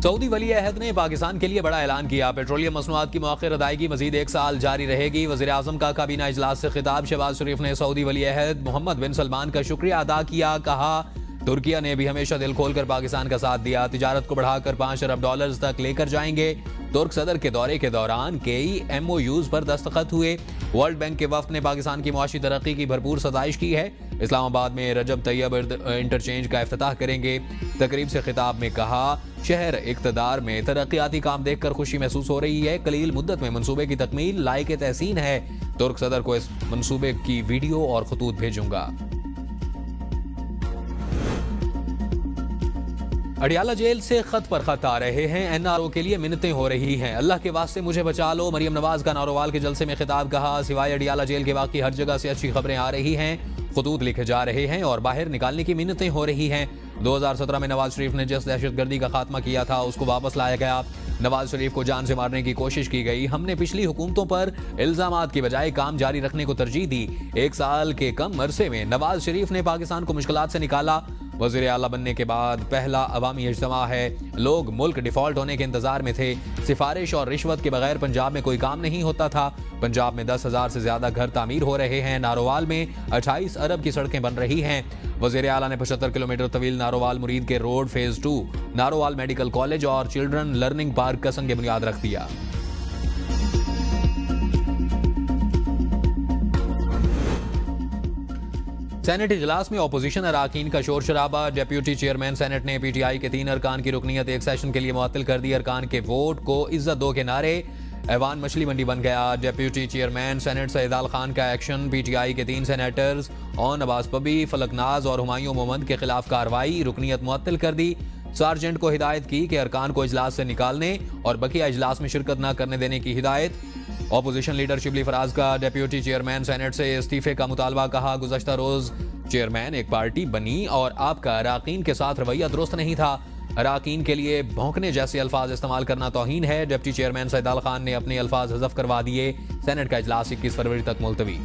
Saudi वली अहद ने पाकिस्तान के लिए बड़ा ऐलान किया। पेट्रोलियम मसनूआत की मौखिर अदायगी मजीद 1 साल जारी रहेगी। वज़ीर आज़म का काबीना इजलास से खिताब। शहबाज शरीफ ने सऊदी वली अहद मोहम्मद बिन सलमान का शुक्रिया अदा किया। कहा, तुर्किया ने भी हमेशा दिल खोलकर पाकिस्तान का साथ दिया। तिजारत को बढ़ाकर $5 अरब तक लेकर जाएंगे। तुर्क सदर के दौरे के दौरान कई MOUs पर दस्तखत हुए। वर्ल्ड बैंक के वफ्द ने पाकिस्तान की मुआशी तरक्की की भरपूर सताइश की है। इस्लामाबाद में रजब तैयब इंटरचेंज का इफ्तिताह करेंगे। तकरीब से खिताब में कहा, शहर इक़्तिदार में तरक्याती काम देखकर खुशी महसूस हो रही है। कलील मुद्दत में मंसूबे की तकमील लायक तहसीन है। तुर्क सदर को इस मंसूबे की वीडियो और खतूत भेजूंगा। अडियाला जेल से खत पर खत आ रहे हैं। NRO के लिए मिन्नतें हो रही हैं। अल्लाह के वास्ते मुझे बचा लो। मरियम नवाज का नारोवाल के जलसे में खिताब। कहा, सिवाय अडियाला जेल के बाकी हर जगह से अच्छी खबरें आ रही हैं। खतूत लिखे जा रहे हैं और बाहर निकालने की मिन्नतें हो रही हैं। 2017 में नवाज शरीफ ने जिस दहशतगर्दी का खात्मा किया था उसको वापस लाया गया। नवाज शरीफ को जान से मारने की कोशिश की गई। हमने पिछली हुकूमतों पर इल्जामात की बजाय काम जारी रखने को तरजीह दी। 1 साल के कम अरसे में नवाज शरीफ ने पाकिस्तान को मुश्किलात से निकाला। वज़ीर आला बनने के बाद पहला अवामी इज्तिमा है। लोग मुल्क डिफॉल्ट होने के इंतजार में थे। सिफारिश और रिश्वत के बगैर पंजाब में कोई काम नहीं होता था। पंजाब में 10,000 से ज्यादा घर तामीर हो रहे हैं। नारोवाल में 28 अरब की सड़कें बन रही हैं। वज़ीर आला ने 75 किलोमीटर तवील नारोवाल मुरीद के road phase 2, Narowal medical college और चिल्ड्रन लर्निंग पार्क का संग बुनियाद रख दिया। सेनेट इजलास में अपोजिशन अराकीन का शोर शराबा। डेप्यूटी चेयरमैन सेनेट ने PTI के 3 अरकान की रुकनीत एक सेशन के लिए मुअत्तल कर दी। अरकान के वोट को इज्जत दो के नारे। ऐवान मछली मंडी बन गया। डेप्यूटी चेयरमैन सेनेट सईद आल खान का एक्शन। PTI के 3 सेनेटर्स ऑन अब्बास पबी, फलकनाज और हुमायूं मोहम्मद के खिलाफ कार्रवाई। रुकनीत मुअत्तल कर दी। सार्जेंट को हिदायत की कि अरकान को इजलास से निकालने और बकिया इजलास में शिरकत न करने देने की हिदायत। ऑपोजिशन लीडर शिबली फराज का डेप्यूटी चेयरमैन सेनेट से इस्तीफे का मुतालबा। कहा, गुज़श्ता रोज चेयरमैन एक पार्टी बनी और आपका अराकीन के साथ रवैया दुरुस्त नहीं था। अराकीन के लिए भौंकने जैसे अल्फाज इस्तेमाल करना तौहीन है। डिप्टी चेयरमैन सईद आल खान ने अपने अल्फाज हज़फ करवा दिए। सेनेट का इजलास 21 फरवरी तक मुलतवी।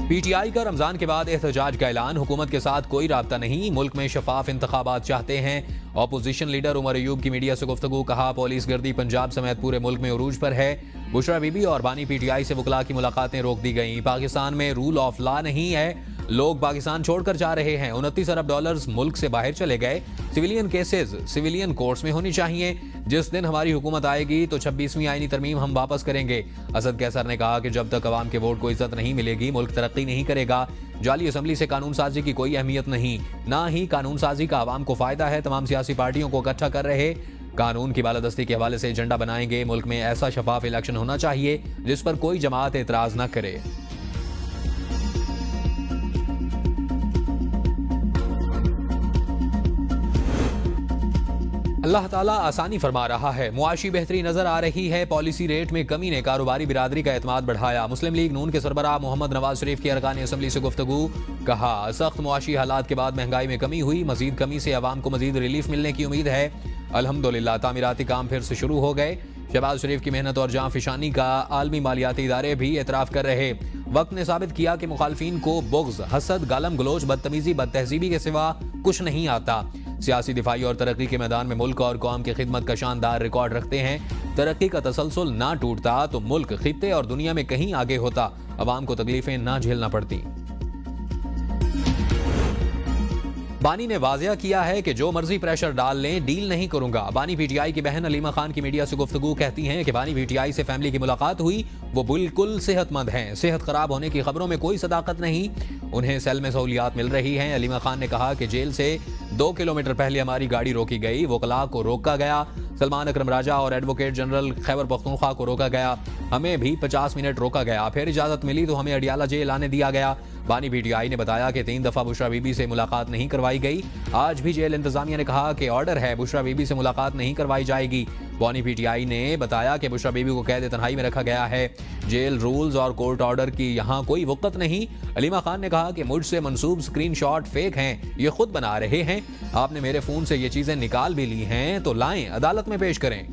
PTI का रमजान के बाद एहतजाज का ऐलान। हुकूमत के साथ कोई राब्ता नहीं। मुल्क में शफाफ इंतखाबात चाहते हैं। ऑपोजिशन लीडर उमर अयूब की मीडिया से गुफ्तगू। कहा, पुलिस गर्दी पंजाब समेत पूरे मुल्क में उरूज पर है। बुशरा बीबी और बानी PTI से वकला की मुलाकातें रोक दी गई। पाकिस्तान में रूल ऑफ लॉ नहीं है। लोग पाकिस्तान छोड़कर जा रहे हैं। $29 अरब मुल्क से बाहर चले गए। सिविलियन केसेस सिविलियन कोर्ट्स में होनी चाहिए। जिस दिन हमारी हुकूमत आएगी तो 26वीं आईनी तरमीम हम वापस करेंगे। असद कैसर ने कहा कि जब तक अवाम के वोट को इज्जत नहीं मिलेगी मुल्क तरक्की नहीं करेगा। जाली असम्बली से कानून साजी की कोई अहमियत नहीं, ना ही कानून साजी का अवाम को फायदा है। तमाम सियासी पार्टियों को इकट्ठा कर रहे कानून की बालादस्ती के हवाले से एजेंडा बनाएंगे। मुल्क में ऐसा शफाफ इलेक्शन होना चाहिए जिस पर कोई जमात एतराज न करे। अल्लाह ताला आसानी फरमा रहा है। मुआशी बेहतरी नजर आ रही है। पॉलिसी रेट में कमी ने कारोबारी बिरादरी का एतमाद बढ़ाया। मुस्लिम लीग नून के सरबराह मोहम्मद नवाज शरीफ की अरकान असम्बली से गुफ्तगू। कहा, सख्त मुआशी हालात के बाद महंगाई में कमी हुई। मजीद कमी से अवाम को मजीद रिलीफ मिलने की उम्मीद है। अल्हम्दुलिल्लाह तामीराती काम फिर से शुरू हो गए। शहबाज शरीफ की मेहनत और जां फिशानी का आलमी मालियाती इदारे भी एतराफ कर रहे। वक्त ने साबित किया कि मुखालफीन को बुग़्ज़, हसद, गालम गलोच, बदतमीजी, बदतहजीबी के सिवा कुछ नहीं आता। सियासी, दिफाई और तरक्की के मैदान में मुल्क और कौम की खिदमत का शानदार रिकॉर्ड रखते हैं। तरक्की का तसलसल ना टूटता तो मुल्क खित्ते और दुनिया में कहीं आगे होता। अवाम को तकलीफें ना झेलना पड़ती। बानी ने वाज़िया किया है कि जो मर्जी प्रेशर डाल लें डील नहीं करूंगा। बानी PTI की बहन अलीमा खान की मीडिया से गुफ्तगू। कहती हैं कि बानी PTI से फैमिली की मुलाकात हुई। वो बिल्कुल सेहतमंद हैं। सेहत खराब होने की खबरों में कोई सदाकत नहीं। उन्हें सेल में सहूलियात मिल रही हैं। अलीमा खान ने कहा कि जेल से 2 किलोमीटर पहले हमारी गाड़ी रोकी गई। वकला को रोका गया। सलमान अकरम राजा और एडवोकेट जनरल खैबर पख्तूनख्वा को रोका गया। हमें भी 50 मिनट रोका गया। फिर इजाजत मिली तो हमें अडियाला जेल आने दिया गया। बानी PTI ने बताया कि 3 दफा बुशरा बीबी से मुलाकात नहीं करवाई गई। आज भी जेल इंतजामिया ने कहा कि ऑर्डर है, बुशरा बीबी से मुलाकात नहीं करवाई जाएगी। बानी PTI ने बताया कि बुशरा बीबी को कैद तन्हाई में रखा गया है। जेल रूल्स और कोर्ट ऑर्डर की यहाँ कोई वक़्त नहीं। अलीमा खान ने कहा कि मुझसे मंसूब स्क्रीनशॉट फेक हैं, ये खुद बना रहे हैं। आपने मेरे फोन से ये चीजें निकाल भी ली हैं तो लाएं, अदालत में पेश करें।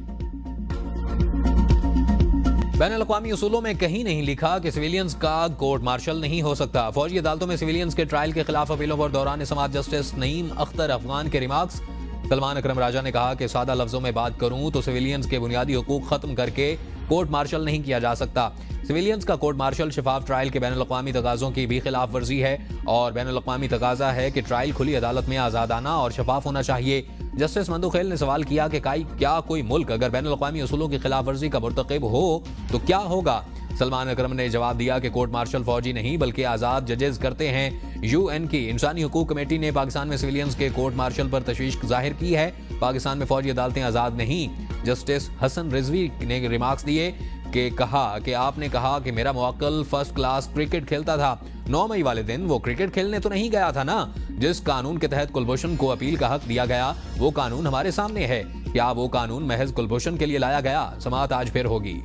बैनुल-अक़वामी उसूलों में कहीं नहीं लिखा कि सिविलियंस का कोर्ट मार्शल नहीं हो सकता। फौजी अदालतों में सिविलियंस के ट्रायल के खिलाफ अपीलों पर दौरान समाअत जस्टिस नईम अख्तर अफगान के रिमार्क्स। सलमान अकरम राजा ने कहा कि सादा लफ्जों में बात करूं तो सिविलियंस के बुनियादी हुकूक खत्म करके कोर्ट मार्शल नहीं किया जा सकता। सिविलियंस का कोर्ट मार्शल शफाफ ट्रायल के बैनुल-अक़वामी तकाज़ों की भी खिलाफ वर्जी है और बैनुल-अक़वामी तकाज़ा है कि ट्रायल खुली अदालत में आज़ादाना और शफाफ होना चाहिए। जस्टिस मंदुखेल ने सवाल किया कि क्या कोई मुल्क अगर बैनुल-अक़वामी उसूलों की खिलाफ वर्जी का मुर्तकिब हो तो क्या होगा। सलमान अकरम ने जवाब दिया कि कोर्ट मार्शल फौजी नहीं बल्कि आज़ाद जजेस करते हैं। यूएन की इंसानी हुकूक कमेटी ने पाकिस्तान में सिविलियंस के कोर्ट मार्शल पर तशवीश जाहिर की है। पाकिस्तान में फौजी अदालतें आज़ाद नहीं। जस्टिस हसन रिजवी ने रिमार्क्स दिए कि आपने कहा कि मेरा मुवक्किल फर्स्ट क्लास क्रिकेट खेलता था। 9 मई वाले दिन वो क्रिकेट खेलने तो नहीं गया था ना। जिस कानून के तहत कुलभूषण को अपील का हक दिया गया वो कानून हमारे सामने है। क्या वो कानून महज कुलभूषण के लिए लाया गया? समाअत आज फिर होगी।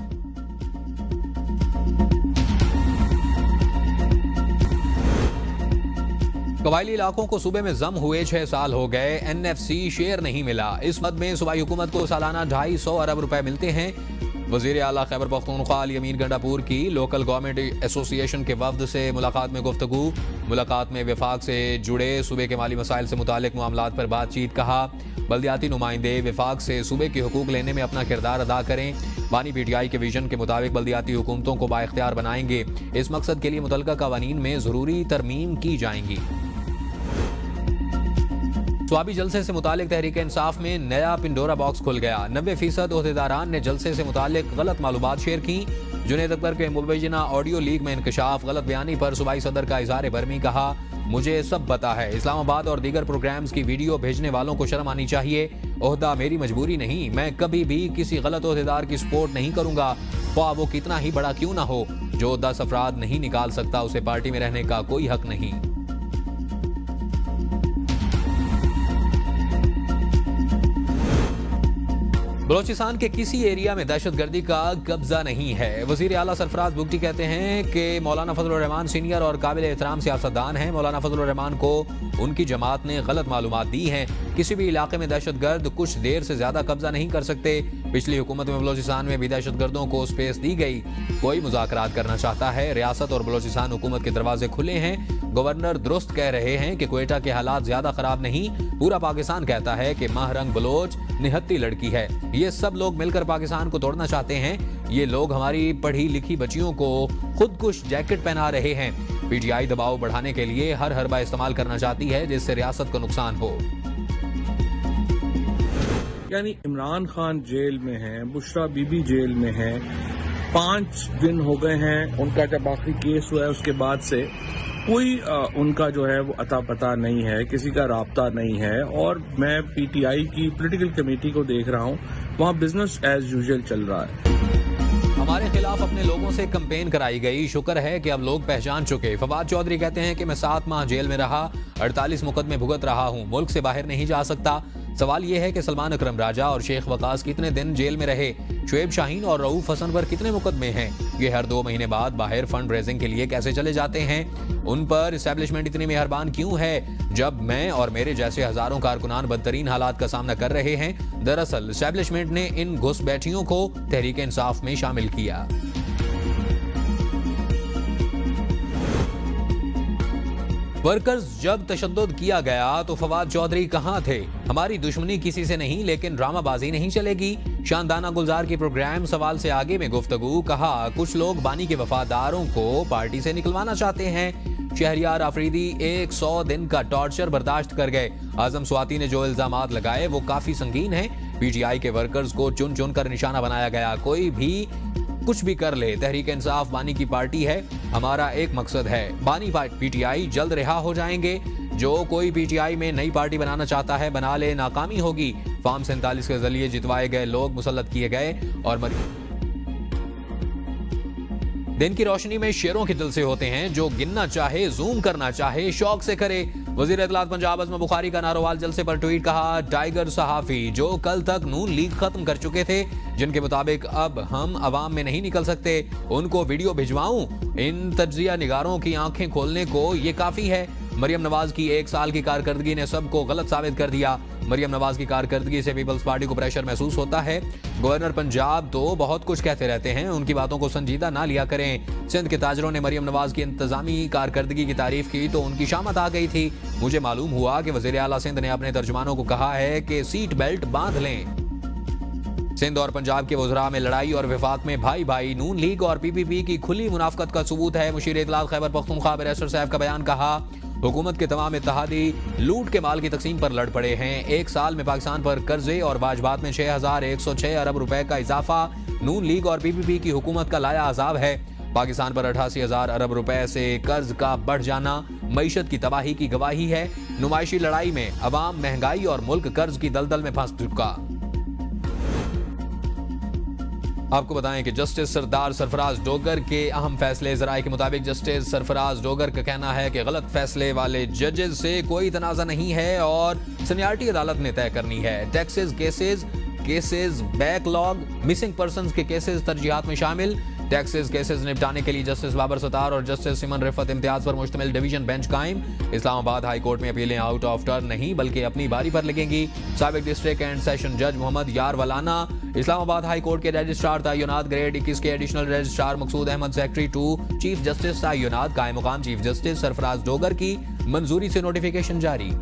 कबायली इलाकों को सूबे में जम हुए 6 साल हो गए, एनएफसी शेयर नहीं मिला। इस मद में सूबाई हुकूमत को सालाना 250 अरब रुपए मिलते हैं। वजीर आला खैबर पख्तूनख्वा अमीन गंडापुर की लोकल गवर्नमेंट एसोसिएशन के वफद से मुलाकात में गुफ्तगू। मुलाकात में विफाक से जुड़े सूबे के माली मसाइल से मुतालिक मामलात पर बातचीत। कहा बल्दियाती नुमाइंदे विफाक से सूबे के हुकूक लेने में अपना किरदार अदा करें। बानी पीटीआई के विजन के मुताबिक बल्दियाती हुकूमतों को बाइख्तियार बनाएंगे। इस मकसद के लिए मुतल्लिका कवानीन में जरूरी तरमीम की जाएंगी। स्वाबी जलसे से मुतालिक तहरीक इंसाफ में नया पिंडोरा बॉक्स खुल गया। 90% ओहदेदारान ने जलसे से मुतालिक गलत मालूमात शेयर की। जुनेद अकबर के मुबैना ऑडियो लीक में इंकशाफ। गलत बयानी पर सूबाई सदर का इज़हार बरमी। कहा मुझे सब पता है। इस्लामाबाद और दीगर प्रोग्राम्स की वीडियो भेजने वालों को शर्म आनी चाहिए। ओहदा मेरी मजबूरी नहीं। मैं कभी भी किसी गलत ओहदेदार की सपोर्ट नहीं करूंगा, ख्वाह वो कितना ही बड़ा क्यों ना हो। जो 10 अफराद नहीं निकाल सकता उसे पार्टी में रहने का कोई हक नहीं। बलोचिस्तान के किसी एरिया में दहशतगर्दी का कब्जा नहीं है। वजीर आला सरफराज बुगटी कहते हैं कि मौलाना फजलुर रहमान सीनियर और काबिल एहतराम सियासतदान हैं। मौलाना फजलुर रहमान को उनकी जमात ने गलत मालूमात दी हैं। किसी भी इलाके में दहशतगर्द कुछ देर से ज्यादा कब्जा नहीं कर सकते। पिछली हुकूमत में बलोचिस्तान में भी दहशतगर्दों को स्पेस दी गई। कोई मुज़ाकरात करना चाहता है, रियासत और बलोचिस्तान हुकूमत के दरवाजे खुले हैं। गवर्नर दुरुस्त कह रहे हैं कि क्वेटा के हालात ज्यादा खराब नहीं। पूरा पाकिस्तान कहता है कि महरंग बलोच निहत्ती लड़की है। ये सब लोग मिलकर पाकिस्तान को तोड़ना चाहते हैं। ये लोग हमारी पढ़ी लिखी बच्चियों को खुदकुश जैकेट पहना रहे हैं। पीटीआई दबाव बढ़ाने के लिए हर हरबा इस्तेमाल करना चाहती है जिससे रियासत को नुकसान हो। यानी इमरान खान जेल में है, बुशरा बीबी जेल में है। 5 दिन हो गए हैं उनका जब आखिरी केस हुआ है, उसके बाद से कोई उनका जो है वो अता पता नहीं है, किसी का राब्ता नहीं है। और मैं पीटीआई की पॉलिटिकल कमेटी को देख रहा हूँ, वहाँ बिजनेस एज यूजुअल चल रहा है। हमारे खिलाफ अपने लोगों से कैंपेन कराई गई। शुक्र है कि अब लोग पहचान चुके। फवाद चौधरी कहते हैं कि मैं 7 माह जेल में रहा, 48 मुकदमे भुगत रहा हूँ, मुल्क से बाहर नहीं जा सकता। सवाल यह है कि सलमान अकरम राजा और शेख वकास कितने दिन जेल में रहे। शुएब शाहीन और रऊफ हसन पर कितने मुकदमे हैं। ये हर 2 महीने बाद बाहर फंड रेजिंग के लिए कैसे चले जाते हैं। उन पर इस्टेब्लिशमेंट इतनी मेहरबान क्यों है जब मैं और मेरे जैसे हजारों कारकुनान बदतरीन हालात का सामना कर रहे हैं। दरअसल इस्टेब्लिशमेंट ने इन घुसपैठियों को तहरीक इंसाफ में शामिल किया। वर्कर्स जब तशद्दुद किया गया तो फवाद चौधरी कहां थे। हमारी दुश्मनी किसी से नहीं लेकिन ड्रामाबाजी नहीं चलेगी। शानदाना गुलजार की प्रोग्राम सवाल से आगे में गुफ्तगू। कहा कुछ लोग बानी के वफादारों को पार्टी से निकलवाना चाहते हैं। शहरियार आफरीदी 100 दिन का टॉर्चर बर्दाश्त कर गए। आजम स्वाति ने जो इल्जामात लगाए वो काफी संगीन है। पीटीआई के वर्कर्स को चुन चुन कर निशाना बनाया गया। कोई भी कुछ भी कर ले, तहरीक इंसाफ बानी की पार्टी है। हमारा एक मकसद है, बानी पीटीआई जल्द रिहा हो जाएंगे। जो कोई पीटीआई में नई पार्टी बनाना चाहता है बना ले, नाकामी होगी। फॉर्म 47 के जरिए जितवाए गए लोग मुसल्लत किए गए और दिन की रोशनी में शेरों के दिल से होते हैं। जो गिनना चाहे, जूम करना चाहे, शौक से करे। वजीर इत्तलात पंजाब अज़म बुखारी का नारोवाल जलसे पर ट्वीट। कहा टाइगर सहाफी जो कल तक नून लीग खत्म कर चुके थे, जिनके मुताबिक अब हम अवाम में नहीं निकल सकते, उनको वीडियो भिजवाऊं। इन तज्जिया निगारों की आंखें खोलने को ये काफी है। मरियम नवाज की 1 साल की कारकर्दगी ने सबको गलत साबित कर दिया। मरियम नवाज की कारकर्दगी से पीपल्स पार्टी को प्रेशर महसूस होता है। गवर्नर पंजाब तो बहुत कुछ कहते रहते हैं, उनकी बातों को संजीदा ना लिया करें। सिंध के ताजरों ने मरियम नवाज की इंतजामी कारकर्दगी की तारीफ की तो उनकी शामत आ गई थी। मुझे मालूम हुआ कि वजीर आला सिंध ने अपने तर्जुमानों को कहा है कि सीट बेल्ट बांध लें। सिंध और पंजाब के वज़रा में लड़ाई और विफाक में भाई भाई। नून लीग और पीपीपी की खुली मुनाफकत का सबूत है। मुशीर इत्तलात खैबर पख्तूनख्वा बैरिस्टर साहब का बयान। कहा, हुकूमत के तमाम इत्तेहादी लूट के माल की तकसीम पर लड़ पड़े हैं। 1 साल में पाकिस्तान पर कर्जे और वाजबात में 6,106 अरब रुपए का इजाफा नून लीग और पीपीपी की हुकूमत का लाया अजाब है। पाकिस्तान पर 88,000 अरब रुपए से कर्ज का बढ़ जाना मईशत की तबाही की गवाही है। नुमाइशी लड़ाई में अवाम, महंगाई और मुल्क कर्ज की दलदल में फंस चुका। आपको बताएं कि जस्टिस सरदार सरफराज डोगर के अहम फैसले। जराये के मुताबिक जस्टिस सरफराज डोगर का कहना है कि गलत फैसले वाले जजेस से कोई तनाज़ा नहीं है और सीनियरिटी अदालत ने तय करनी है। Taxes cases backlog, missing persons के केसेस तरजीहात में शामिल। टैक्सेस केसेस निपटाने के लिए जस्टिस बाबर सतार और जस्टिस सिमन रिफत इम्तियाज पर मुश्तमिल डिवीजन बेंच कायम। इस्लामाबाद हाई कोर्ट में अपीलें आउट ऑफ टर्न नहीं बल्कि अपनी बारी पर लगेंगी। साबिक डिस्ट्रिक्ट एंड सेशन जज मोहम्मद यार वलाना इस्लामाबाद हाई कोर्ट के रजिस्ट्रार तयनात। ग्रेड 21 के additional registrar Maqsood Ahmed secretary to chief justice तयनात। कायम मुकाम चीफ जस्टिस सरफराज डोगर की मंजूरी से नोटिफिकेशन जारी।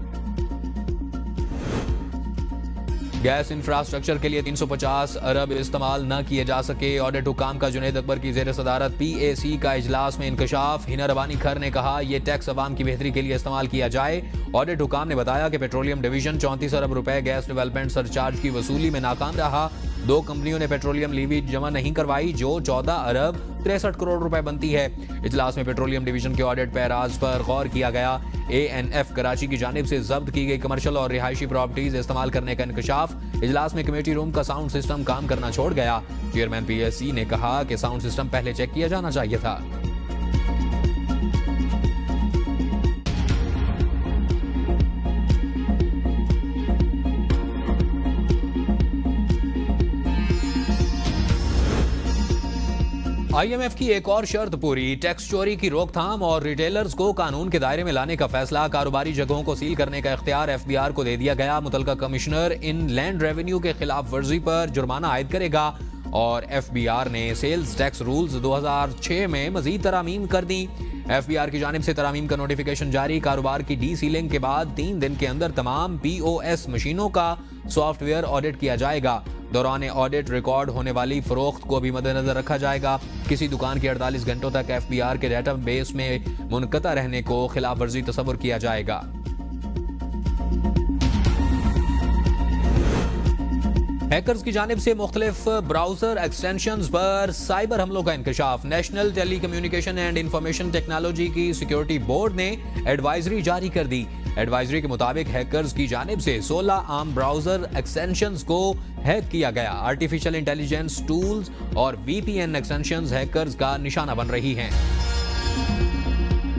गैस इंफ्रास्ट्रक्चर के लिए 350 अरब इस्तेमाल न किए जा सके। ऑडिट हुकाम का जुनैद अकबर की ज़ेर सदारत PAC का इजलास में इंकशाफ। हिना रबानी खर ने कहा, यह टैक्स अवाम की बेहतरी के लिए इस्तेमाल किया जाए। ऑडिट हुकाम ने बताया कि पेट्रोलियम डिवीजन 34 अरब रुपए गैस डेवलपमेंट सरचार्ज की वसूली में नाकाम रहा। 2 कंपनियों ने पेट्रोलियम लीवी जमा नहीं करवाई जो 14 अरब 63 करोड़ रुपए बनती है। इजलास में पेट्रोलियम डिवीजन के ऑडिट पैराज पर गौर किया गया। ANF कराची की जानिब से जब्त की गई कमर्शियल और रिहायशी प्रॉपर्टीज इस्तेमाल करने का इंकशाफ। इजलास में कमेटी रूम का साउंड सिस्टम काम करना छोड़ गया। चेयरमैन PAC ने कहा कि साउंड सिस्टम पहले चेक किया जाना चाहिए था। IMF की एक और शर्त पूरी। टैक्स चोरी की रोकथाम और रिटेलर्स को कानून के दायरे में लाने का फैसला। कारोबारी जगहों को सील करने का इख्तियार FBR को दे दिया गया। मुतलका कमिश्नर इन लैंड रेवेन्यू के खिलाफ वर्जी पर जुर्माना आयद करेगा। और FBR ने सेल्स टैक्स रूल्स 2006 में मजीद तरामीम कर दी। FBR की जानिब से तरामीम का नोटिफिकेशन जारी। कारोबार की डीसीलिंग के बाद 3 दिन के अंदर तमाम POS मशीनों का सॉफ्टवेयर ऑडिट किया जाएगा। दौरान ऑडिट रिकॉर्ड होने वाली फरोख्त को भी मद्देनजर रखा जाएगा। किसी दुकान के 48 घंटों तक FBR के डेटाबेस में मुनक़ता रहने को खिलाफ वर्जी तस्वुर किया जाएगा। हैकर्स की जानिब से मुख्तलिफ ब्राउजर एक्सटेंशंस पर साइबर हमलों का इंकशाफ। National telecommunication and information technology की सिक्योरिटी बोर्ड ने एडवाइजरी जारी कर दी। एडवाइजरी के मुताबिक हैकर्स की जानिब से 16 आम ब्राउजर एक्सटेंशंस को हैक किया गया। आर्टिफिशियल इंटेलिजेंस टूल्स और VPN एक्सटेंशंस हैकर्स का निशाना बन रही हैं।